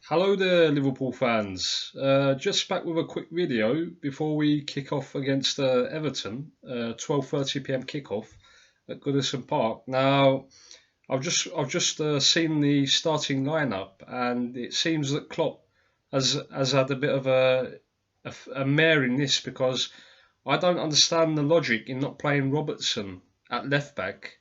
Hello there, Liverpool fans. Just back with a quick video before we kick off against Everton, 12:30 p.m. kickoff at Goodison Park. Now, I've just seen the starting lineup, and it seems that Klopp has had a bit of a mare in this because I don't understand the logic in not playing Robertson at left back,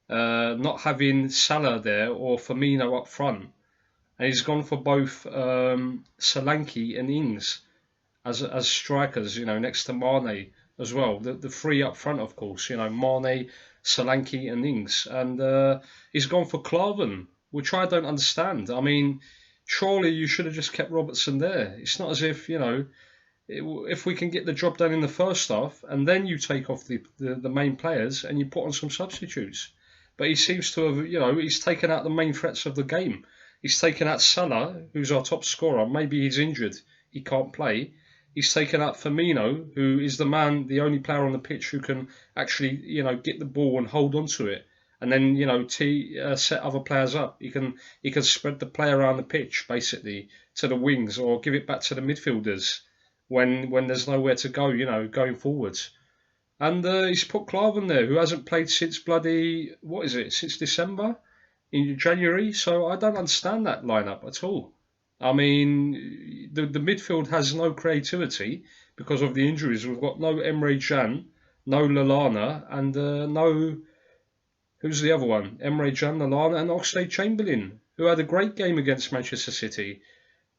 not having Salah there or Firmino up front, and he's gone for both Solanke and Ings as strikers. Next to Mane as well. The three up front, of course. Mane, Solanke, and Ings, and he's gone for Klavan, which I don't understand. I mean, surely you should have just kept Robertson there. It's not as if if we can get the job done in the first half, and then you take off the main players and you put on some substitutes. But he seems to have, he's taken out the main threats of the game. He's taken out Salah, who's our top scorer. Maybe he's injured, he can't play. He's taken out Firmino, who is the only player on the pitch who can actually, get the ball and hold on to it, and then set other players up. He can spread the play around the pitch basically to the wings or give it back to the midfielders when there's nowhere to go, going forwards. And he's put Klavan there, who hasn't played since since December in January. So I don't understand that lineup at all. I mean, the midfield has no creativity because of the injuries. We've got no Emre Can, no Lallana, and no, who's the other one? Emre Can, Lallana, and Oxlade-Chamberlain, who had a great game against Manchester City.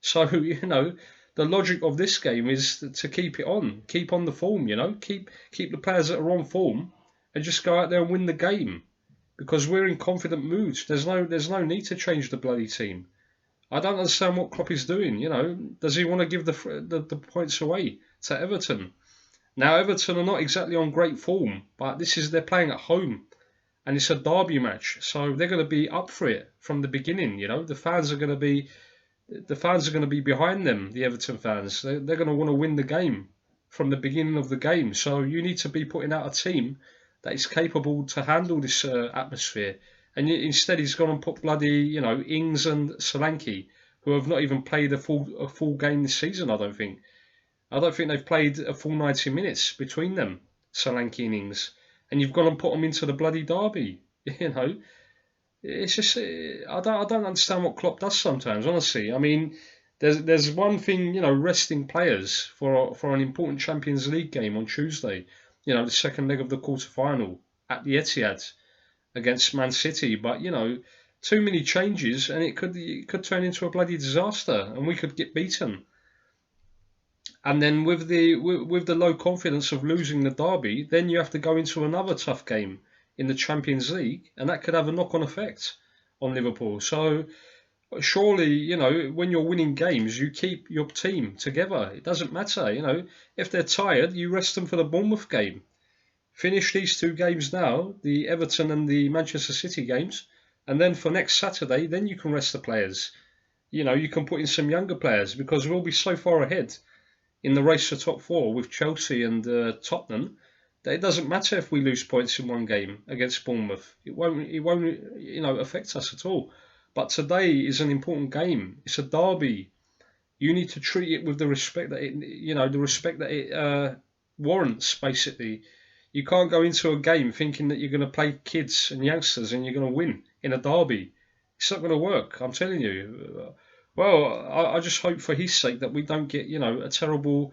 So, the logic of this game is to keep it on, keep on the form, keep the players that are on form and just go out there and win the game because we're in confident moods. There's no need to change the bloody team. I don't understand what Klopp is doing. Does he want to give the points away to Everton? Now Everton are not exactly on great form, but they're playing at home, and it's a derby match, so they're going to be up for it from the beginning. The fans are going to be behind them. The Everton fans, they're going to want to win the game from the beginning of the game. So you need to be putting out a team that is capable to handle this atmosphere. And instead, he's gone and put bloody, Ings and Solanke, who have not even played a full game this season. I don't think they've played a full 90 minutes between them, Solanke and Ings. And you've gone and put them into the bloody derby. It's just I don't understand what Klopp does sometimes. Honestly, I mean, there's one thing, resting players for an important Champions League game on Tuesday. The second leg of the quarter-final at the Etihad against Man City. But too many changes, and it could turn into a bloody disaster, and we could get beaten. And then with the low confidence of losing the derby, then you have to go into another tough game in the Champions League, and that could have a knock-on effect on Liverpool. So surely, when you're winning games, you keep your team together. It doesn't matter, if they're tired, you rest them for the Bournemouth game. Finish these two games now, the Everton and the Manchester City games, and then for next Saturday, then you can rest the players. You can put in some younger players because we'll be so far ahead in the race for top four with Chelsea and Tottenham. It doesn't matter if we lose points in one game against Bournemouth. It won't, affect us at all. But today is an important game. It's a derby. You need to treat it with the respect that it warrants. Basically, you can't go into a game thinking that you're going to play kids and youngsters and you're going to win in a derby. It's not going to work. I'm telling you. Well, I just hope for his sake that we don't get, a terrible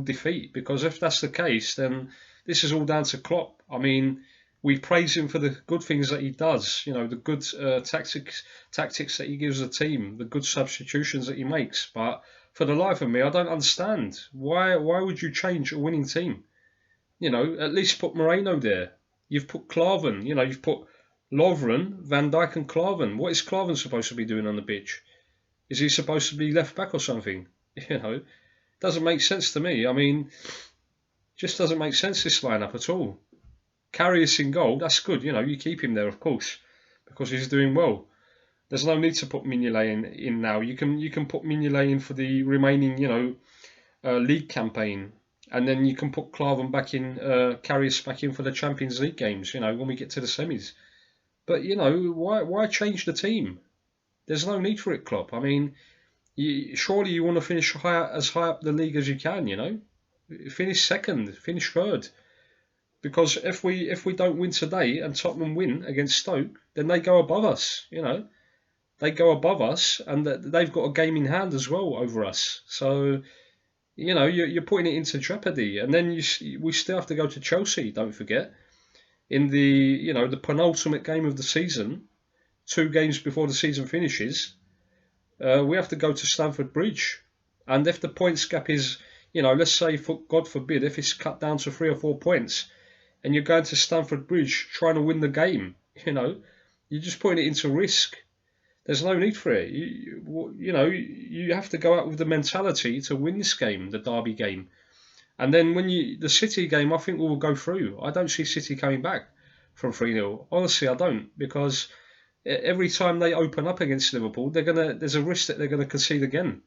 defeat. Because if that's the case, then this is all down to Klopp. I mean, we praise him for the good things that he does, the good tactics that he gives the team, the good substitutions that he makes. But for the life of me, I don't understand. Why would you change a winning team? At least put Moreno there. You've put Klavan, you've put Lovren, Van Dijk and Klavan. What is Klavan supposed to be doing on the pitch? Is he supposed to be left back or something? Doesn't make sense to me. I mean, just doesn't make sense, this lineup at all. Karius in goal, that's good. You keep him there, of course, because he's doing well. There's no need to put Mignolet in now. You can put Mignolet in for the remaining, league campaign, and then you can put Klavan back in, Karius back in for the Champions League games. When we get to the semis. But why change the team? There's no need for it, Klopp. I mean, Surely you want to finish as high up the league as you can. Finish second, finish third. Because if we don't win today and Tottenham win against Stoke, then they go above us. They go above us, and they've got a game in hand as well over us. So you're putting it into jeopardy. And then we still have to go to Chelsea. Don't forget, in the penultimate game of the season, 2 games before the season finishes, we have to go to Stamford Bridge. And if the points gap is, let's say, God forbid, if it's cut down to 3 or 4 points, and you're going to Stamford Bridge trying to win the game, you're just putting it into risk. There's no need for it. You have to go out with the mentality to win this game, the Derby game. And then the City game, I think we will go through. I don't see City coming back from 3-0. Honestly, I don't, because every time they open up against Liverpool, there's a risk that they're gonna concede again,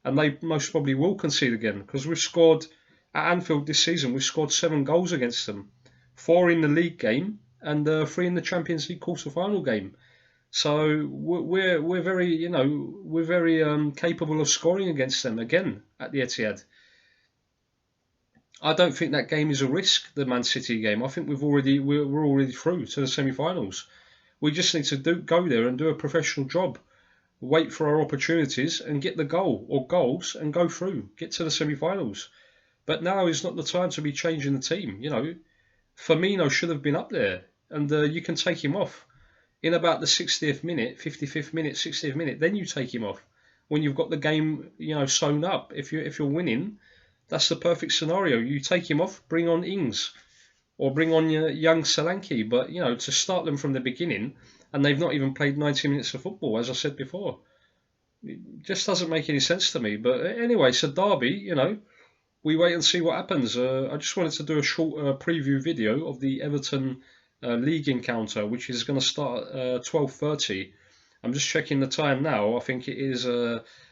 and they most probably will concede again, because we've scored at Anfield this season. We've scored 7 goals against them, 4 in the league game and 3 in the Champions League quarter-final game. So we're very capable of scoring against them again at the Etihad. I don't think that game is a risk, the Man City game. I think we're already through to the semi-finals. We just need to go there and do a professional job, wait for our opportunities and get the goal or goals and go through, get to the semi-finals. But now is not the time to be changing the team. Firmino should have been up there, and you can take him off in about the 60th minute, 55th minute, 60th minute. Then you take him off when you've got the game, sewn up. If you're winning, that's the perfect scenario. You take him off, bring on Ings, or bring on your young Solanke. But to start them from the beginning, and they've not even played 90 minutes of football, as I said before, it just doesn't make any sense to me. But anyway, so Derby, we wait and see what happens. I just wanted to do a short preview video of the Everton league encounter, which is going to start at 12:30. I'm just checking the time now. I think it is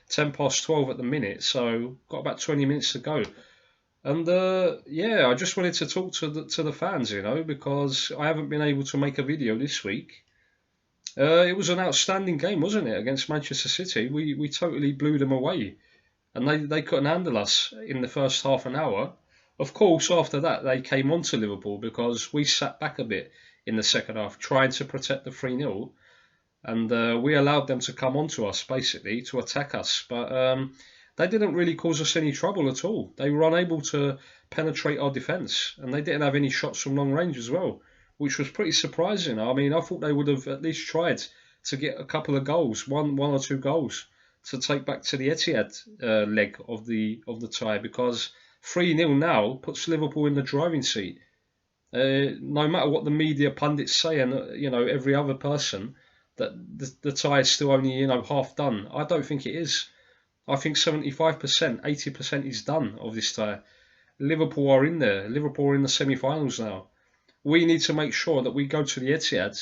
10 past 12 at the minute, so got about 20 minutes to go. And I just wanted to talk to the fans, because I haven't been able to make a video this week. It was an outstanding game, wasn't it, against Manchester City? We totally blew them away, and they couldn't handle us in the first half an hour. Of course, after that, they came on to Liverpool because we sat back a bit in the second half, trying to protect the 3-0, and we allowed them to come on to us, basically, to attack us. But they didn't really cause us any trouble at all. They were unable to penetrate our defence, and they didn't have any shots from long range as well, which was pretty surprising. I mean, I thought they would have at least tried to get a couple of goals, one or two goals, to take back to the Etihad leg of the tie, because 3-0 now puts Liverpool in the driving seat. No matter what the media pundits say, and every other person, that the tie is still only half done. I don't think it is. I think 75%, 80% is done of this tie. Liverpool are in there. Liverpool are in the semi-finals now. We need to make sure that we go to the Etihad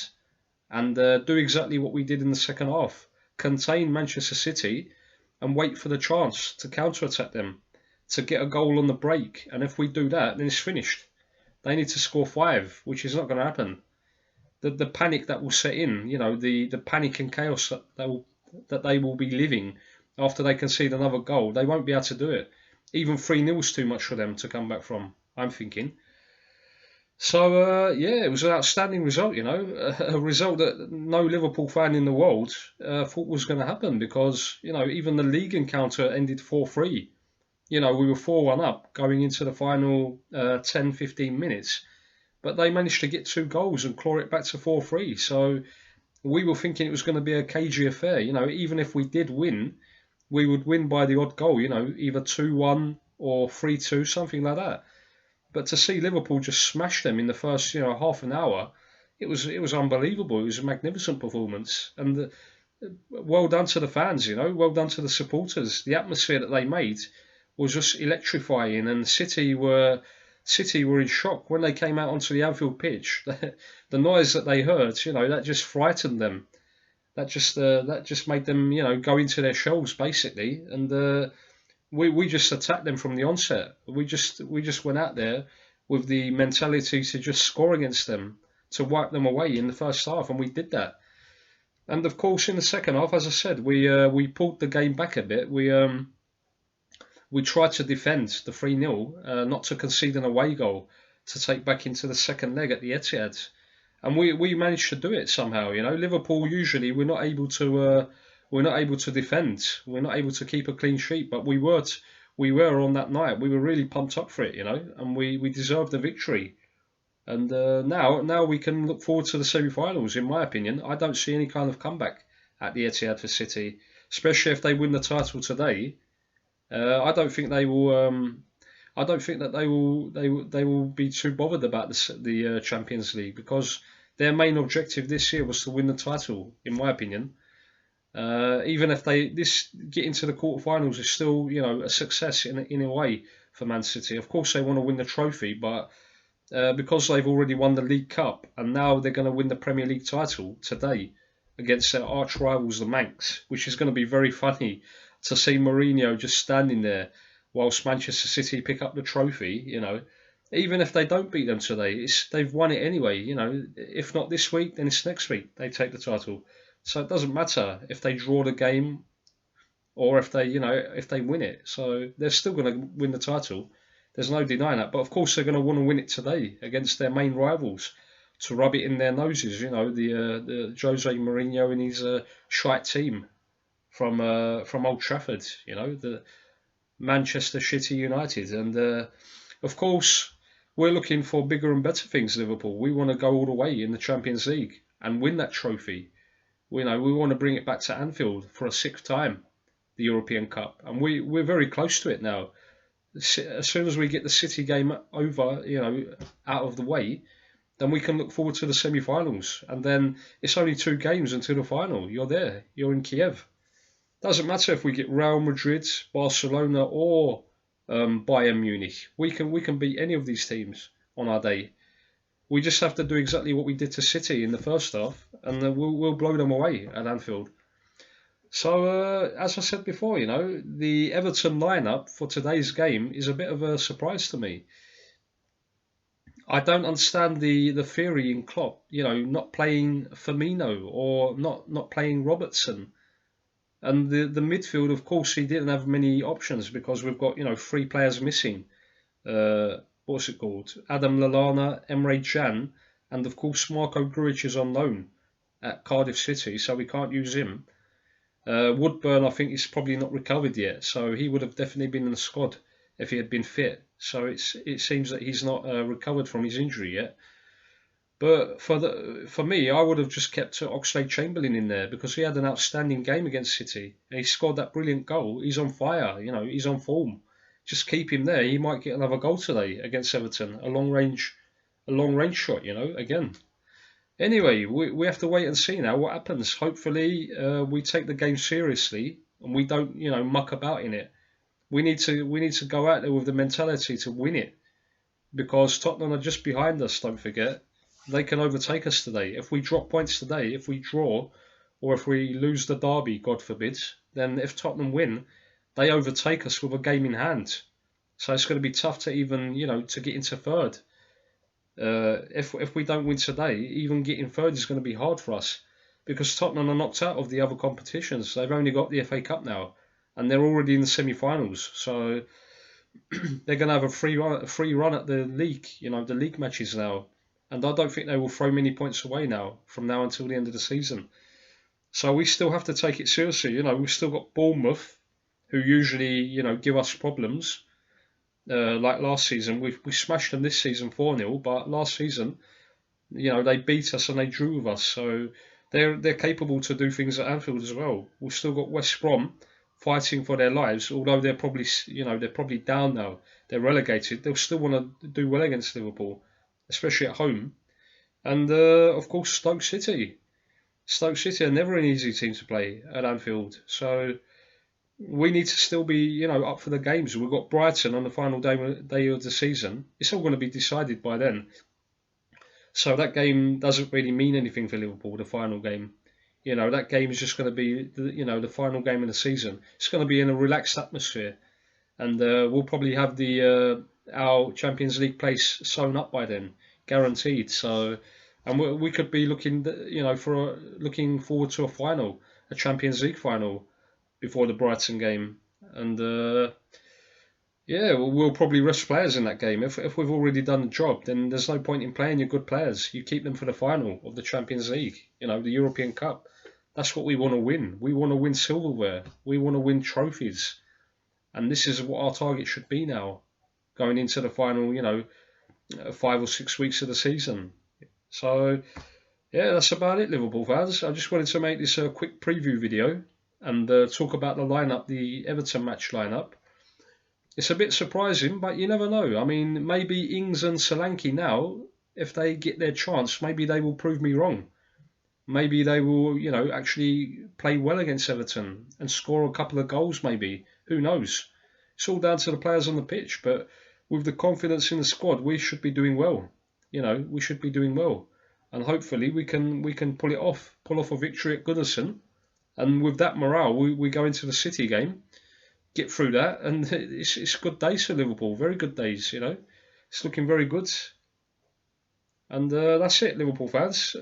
and do exactly what we did in the second half. Contain Manchester City and wait for the chance to counter-attack them, to get a goal on the break. And if we do that, then it's finished. They need to score 5, which is not going to happen. The panic that will set in, the panic and chaos that they will be living after they concede another goal, they won't be able to do it. Even 3-0 is too much for them to come back from, I'm thinking. So, it was an outstanding result, a result that no Liverpool fan in the world thought was going to happen, because, even the league encounter ended 4-3. We were 4-1 up going into the final 10-15 minutes, but they managed to get 2 goals and claw it back to 4-3. So we were thinking it was going to be a cagey affair. Even if we did win, we would win by the odd goal, either 2-1 or 3-2, something like that. But to see Liverpool just smash them in the first, half an hour, it was unbelievable. It was a magnificent performance, and well done to the fans. Well done to the supporters. The atmosphere that they made was just electrifying, and City were in shock when they came out onto the Anfield pitch. The noise that they heard, that just frightened them. That just made them, go into their shells basically, and we just attacked them from the onset. We just went out there with the mentality to just score against them, to wipe them away in the first half, and we did that. And of course, in the second half, as I said, we pulled the game back a bit. We tried to defend the 3-0, not to concede an away goal to take back into the second leg at the Etihad. And we managed to do it somehow. Liverpool usually we're not able to defend. We're not able to keep a clean sheet, but we were on that night. We were really pumped up for it, and we deserved the victory. And now we can look forward to the semi-finals. In my opinion, I don't see any kind of comeback at the Etihad for City, especially if they win the title today. I don't think they will. I don't think that they will be too bothered about the Champions League, because their main objective this year was to win the title. In my opinion, even if they this get into the quarterfinals is still a success in a way for Man City. Of course, they want to win the trophy, but because they've already won the League Cup and now they're going to win the Premier League title today against their arch rivals, the Manx, which is going to be very funny to see Mourinho just standing there whilst Manchester City pick up the trophy. Even if they don't beat them today, they've won it anyway. If not this week, then it's next week they take the title. So it doesn't matter if they draw the game or if they win it. So they're still going to win the title. There's no denying that. But of course they're going to want to win it today against their main rivals to rub it in their noses. The Jose Mourinho and his shite team from Old Trafford. The Manchester City United, and of course we're looking for bigger and better things. Liverpool. We want to go all the way in the Champions League and win that trophy. We want to bring it back to Anfield for a sixth time, the European Cup, and we're very close to it now. As soon as we get the City game over, out of the way, then we can look forward to the semi-finals. And then it's only 2 games until the final. You're there. You're in Kiev. Doesn't matter if we get Real Madrid, Barcelona, or Bayern Munich. We can beat any of these teams on our day. We just have to do exactly what we did to City in the first half, and we'll blow them away at Anfield. So, as I said before, the Everton lineup for today's game is a bit of a surprise to me. I don't understand the theory in Klopp, not playing Firmino or not playing Robertson. And the midfield, of course, he didn't have many options because we've got 3 players missing. What's it called? Adam Lallana, Emre Can, and of course Marco Grujic is on loan at Cardiff City, so we can't use him. Woodburn, I think, is probably not recovered yet, so he would have definitely been in the squad if he had been fit. So it seems that he's not recovered from his injury yet. But for me, I would have just kept Oxlade-Chamberlain in there because he had an outstanding game against City and he scored that brilliant goal. He's on fire, he's on form. Just keep him there. He might get another goal today against Everton, a long range shot, again. Anyway, we have to wait and see now what happens. Hopefully, we take the game seriously and we don't, muck about in it. We need to go out there with the mentality to win it, because Tottenham are just behind us. Don't forget, they can overtake us today. If we drop points today, if we draw, or if we lose the derby, God forbid, then if Tottenham win, they overtake us with a game in hand. So it's going to be tough to even, to get into third. If we don't win today, even getting third is going to be hard for us, because Tottenham are knocked out of the other competitions. They've only got the FA Cup now, and they're already in the semi-finals. So they're going to have a free run at the league, the league matches now. And I don't think they will throw many points away now, from now until the end of the season. So we still have to take it seriously. We've still got Bournemouth, who usually, give us problems. Like last season, we smashed them this season 4-0, but last season, they beat us and they drew with us. So they're capable to do things at Anfield as well. We've still got West Brom fighting for their lives, although they're probably down now. They're relegated. They'll still want to do well against Liverpool, especially at home. And of course, Stoke City. Stoke City are never an easy team to play at Anfield. So we need to still be, up for the games. We've got Brighton on the final day of the season. It's all going to be decided by then. So that game doesn't really mean anything for Liverpool, the final game. That game is just going to be, the final game of the season. It's going to be in a relaxed atmosphere. And we'll probably have our Champions League place sewn up by then, guaranteed. So and we could be looking, looking forward to a final, a Champions League final before the Brighton game, and yeah, we'll probably rest players in that game. If we've already done the job, then there's no point in playing your good players. You keep them for the final of the Champions League, the European Cup. That's what we want to win. We want to win silverware. We want to win trophies. And this is what our target should be now, going into the final, 5 or 6 weeks of the season. So, yeah, that's about it, Liverpool fans. I just wanted to make this a quick preview video and talk about the lineup, the Everton match lineup. It's a bit surprising, but you never know. I mean, maybe Ings and Solanke now, if they get their chance, maybe they will prove me wrong. Maybe they will, actually play well against Everton and score a couple of goals, maybe. Who knows? It's all down to the players on the pitch, but with the confidence in the squad, we should be doing well. We should be doing well. And hopefully we can pull off a victory at Goodison. And with that morale, we go into the City game, get through that, and it's good days for Liverpool. Very good days, It's looking very good. And that's it, Liverpool fans.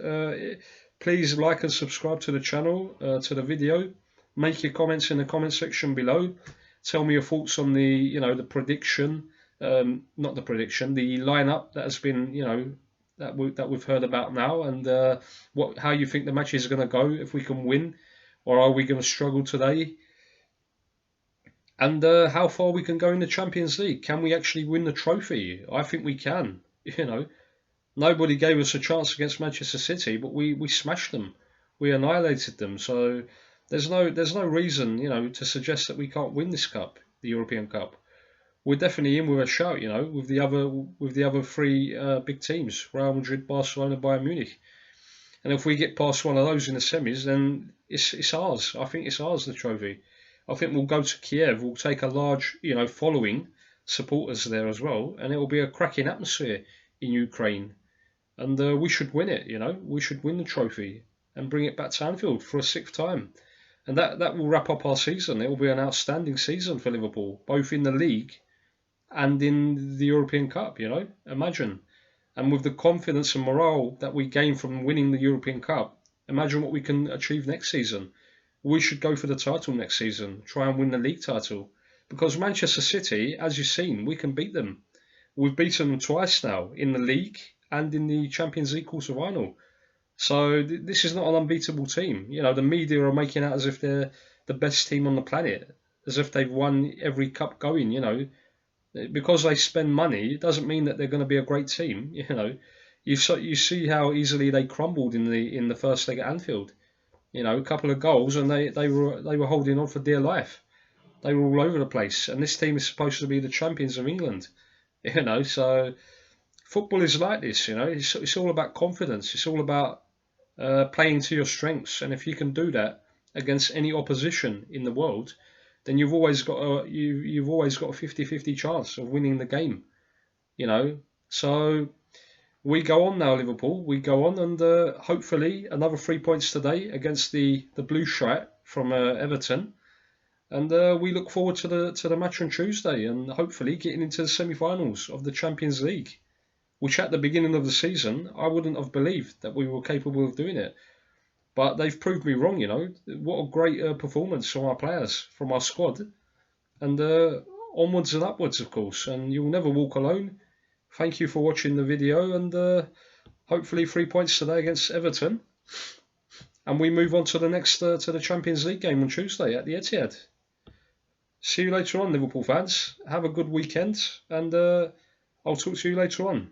Please like and subscribe to the channel, to the video. Make your comments in the comment section below. Tell me your thoughts on the, the prediction, not the prediction, the lineup that has been, that we've heard about now, and how you think the match is going to go, if we can win, or are we going to struggle today? And how far we can go in the Champions League. Can we actually win the trophy? I think we can. Nobody gave us a chance against Manchester City, but we smashed them. We annihilated them. So there's no reason, to suggest that we can't win this cup, the European Cup. We're definitely in with a shout, with the other three big teams: Real Madrid, Barcelona, Bayern Munich. And if we get past one of those in the semis, then it's ours. I think it's ours, the trophy. I think we'll go to Kiev. We'll take a large, following, supporters there as well, and it will be a cracking atmosphere in Ukraine. And we should win it, We should win the trophy and bring it back to Anfield for a 6th time. And that will wrap up our season. It will be an outstanding season for Liverpool, both in the league and in the European Cup, Imagine. And with the confidence and morale that we gain from winning the European Cup, imagine what we can achieve next season. We should go for the title next season, try and win the league title. Because Manchester City, as you've seen, we can beat them. We've beaten them twice now, in the league and in the Champions League quarter-final. So this is not an unbeatable team. The media are making out as if they're the best team on the planet, as if they've won every cup going, Because they spend money, it doesn't mean that they're going to be a great team, You see how easily they crumbled in the first leg at Anfield. A couple of goals, and they were holding on for dear life. They were all over the place, and this team is supposed to be the champions of England. So football is like this. It's all about confidence. It's all about playing to your strengths, and if you can do that against any opposition in the world, then you've always got a 50-50 chance of winning the game. So we go on now, Liverpool. We go on, and hopefully another 3 points today against the Blue Shite from Everton, and we look forward to the match on Tuesday, and hopefully getting into the semi-finals of the Champions League, which at the beginning of the season I wouldn't have believed that we were capable of doing it, but they've proved me wrong. What a great performance from our players, from our squad, and onwards and upwards, of course. And you'll never walk alone. Thank you for watching the video, and hopefully 3 points today against Everton. And we move on to the next to the Champions League game on Tuesday at the Etihad. See you later on, Liverpool fans. Have a good weekend, and I'll talk to you later on.